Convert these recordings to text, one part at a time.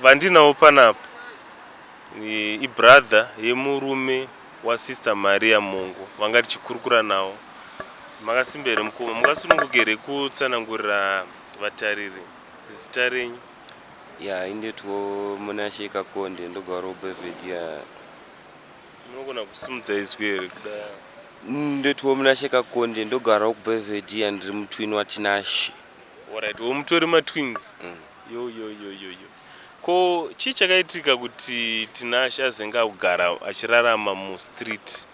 vandinawo panapa ibrother yemurume wasister Maria Mungu vanga tichikurukura nawo. Makasimbere mukoma, mungasunungukere kutsanangurira vatariri zita renyu? Ya indetwo munasheka konde ndogara uBelvedere. Munogona kusumudza izwi here kudai? Ndetwo munasheka konde ndogara uBelvedere ndiri mutwini waTinashe. Alright, mutori matwins. Yo. Ko chii chakaitika kuti Tinashe azenga kugara achirarama mustreet?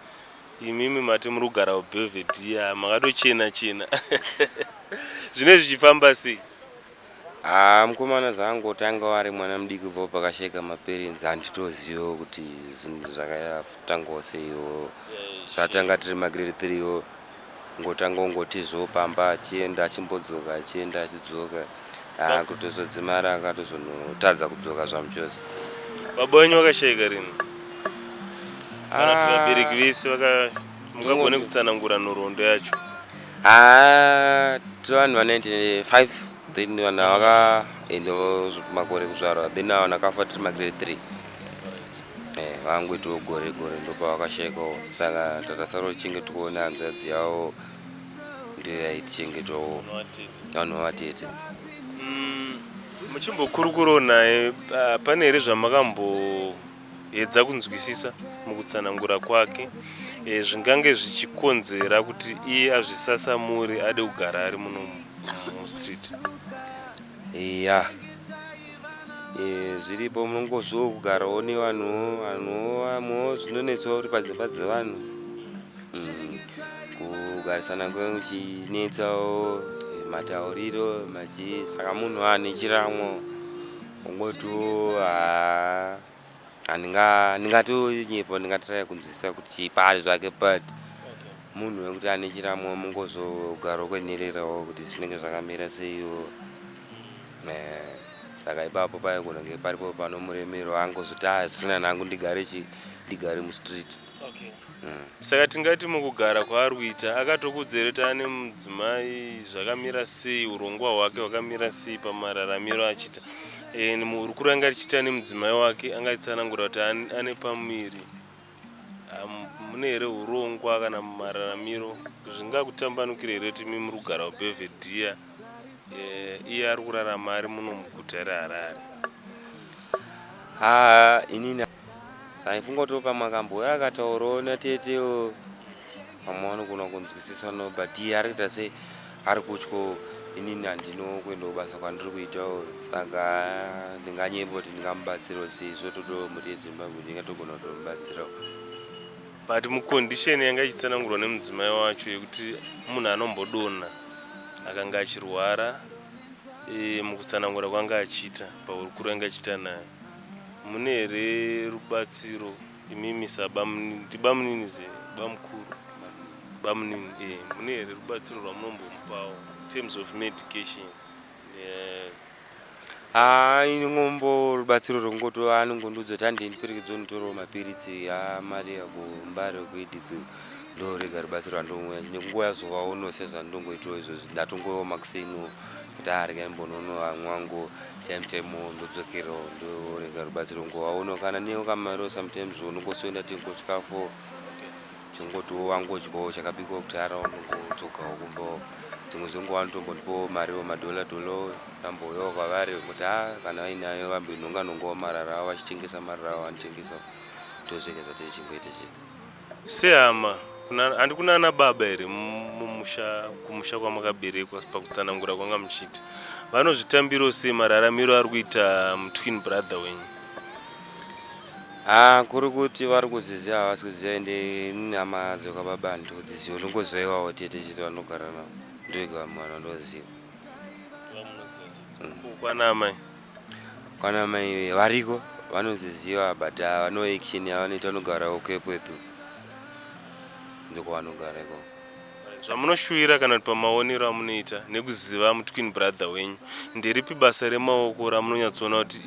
Imimi mati muri kugara uBelvedere makatochena chena. Zvine zvichifamba sei? Mukomana zvangotanga wari mwana mudiki kubva pakasheka maparents handitozivo kuti zvinhu zvakatangawo seiwo. Zvatanga tiri magrade 3 yo ngotanga ungotizvo pamba achienda achimbodzoka achienda achidzoka. Kutozodzimara akatozonotadza kudzoka zvamuchose. Baba wenyu vakashayika rini? Kana kuti vabereki vese mungagone kutsanangura nhoroondo yacho? Vanhu va 95 then vanhu vakaendawo makore kuzvarwa then vanhu vakafa tiri magrade 3 vangoitawo gore ndopavakashayikawo. Saka tatasara tichengetowo nehanzvadzi yavo ndiyo yaitichengetawo vanhu vavatete. Muchimbokurukurawo naye pane here zvamakamboedza kunzwisisa mukutsanangura kwake zvingange zvichikonzera kuti iye azvisasamuri ade kugara ari muno mustreet? Zviripo munongozviwo kugarawo nevanhuwo zvinonetsawo uri padzimba dzevanhu. Kugarisana kwemuchinetsawo matauriro saka munhu ane chiramo ungotiwo ndingatonyepa ndingatiraya kunzwisisa kuti pari zvake but munhu wekuti ane chiramo mungozogarawo kwenhererawo kuti zvinenge zvakamira seiwo. Saka ipapo paigona kunge paripo panomuremero angozoti zvisina nangu ndigare mustreet. Saka tingati mukugara kwaari kuita akatokudzereta ane mudzimai zvakamira sei, urongwa hwake hwakamira sei pamararamiro achiita? Murukuru anga achiita nemudzimai wake angatsanangura kuti ane pamuviri mune here urongwa kana mararamiro zvingakutambanukira here kuti mimi muri kugara uBelvedere iye ari kurarama ari muno muguta reHarare? Inini saifunga kuti pamwe akambouya akataurawo natetewo pamwe vanogona kunzwisisanawo but iye ari kuita sei ari kutyo. Inini handino kuendawo basa kwandiri kuitawo, saka ndinganyemba kuti ndingamubatsirawo sei zvotodawo mhuri yeZimbabwe ndingatogona kutomubatsirawo. But mukondisheni yanga ichitsanangurwa nemudzimai wacho yekuti munhu anombodonha akanga achirwara mukutsanangura kwanga achiita paurukuru yanga achiita naye, mune here rubatsiro imimi sabamunini bamukuru bamunini mune here rubatsiro rwamunombomupawo in terms of medication? Ingombo rubatsiro rwongoto anongondudzoti handiendi kwerekedza unotorawo mapiritsi amari yakumbari wekuidhiku ndorega rubatsiro rwandomwe nekunguva yazovawo nosezva ndongoitawo izvozvo ndatongovawo makuseno kuti arega imbonono mwangu time ndodzokerawo ndorega rubatsiro ngovaono kana newo kamariwo sometimes unongosoenda tengo chikafu chongotiwo wangodyawo chakabikwa kuti arawo nongodzokawo kumbawo. Dzimwe dzenguva anotombondipawo mariwo madhola ndambouyawo kwavari kuti kana vainayo vambinonga marara avo vachitengesa marara avo anotengesa tozvekeza techingoita chii sehama. Handi kuna ana baba here kumusha kwamakaberekwa pakutsanangura kwanga muchiita? Vanozvitambirawo sei mararamiro ari kuita mutwin brother wenyu? Kuri kuti vari kudziziva havasi kuziva ende nhama dzakababa ndodziziva unongozivawo tete chiti vanogara navo ndoga mwana ndoziva. Kwana mai variko vanoziziva but vano action yavanoita vanogarawo kwekwetu ndokwavanogarako. Zvamunoshuvira kana kuti pamaonero amunoita nekuziva mutwin brother wenyu nderipi basa remaoko ramunonyatsoona kuti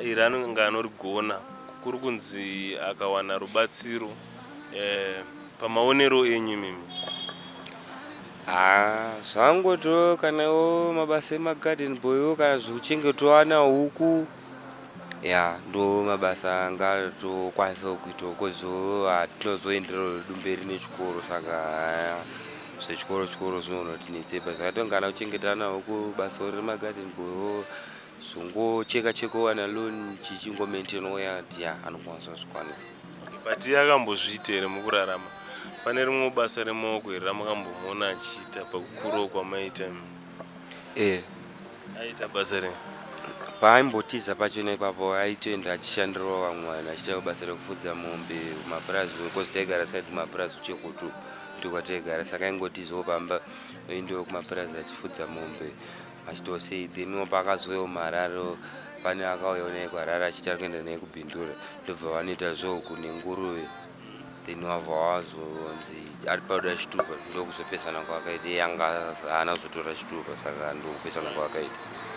iri anonga anorigona kuri kunzi akawana rubatsiro pamaonero enyu mimi? zvangoto kanawo mabasa emagarden boywo kana zvekuchengetawo huku ya ndo mabasa anga tokwanisawo kuitawo kozo hatinozoenderera mberi nechikoro saka zvechikoro zvinoona kuti netsepa zvakatongana kuchengeta huku basa remagarden boywo zvongocheka wana loan chichingomaintainawo yati anokwanisa kuzvikwanisa. Pati akambozviita here mukurarama? Pane rimwe basa remaoko here ramakambomuona achiita pakukurawo kwamaita? Aita basa rei? Paimbotiza pachona ipapo aitoenda achishandirawo vamwe vanhu achiitawo basa rekufudza mombe mapurazi because taigara side mapurazi chekutu ndokwataigara saka aingotizawo pamba oendawo kumapurazi achifudza mombe achitosei then pakazouyawo mararo pane akauyawo naye kwarara achiti akuenda naye kubhindura ndobva vanoita zvohuku nenguruve then wabva wazonzi ari pauda chitupa ndokuzopesana kwakaita yanga haana kuzotora chitupa saka ndokupesana kwakaita.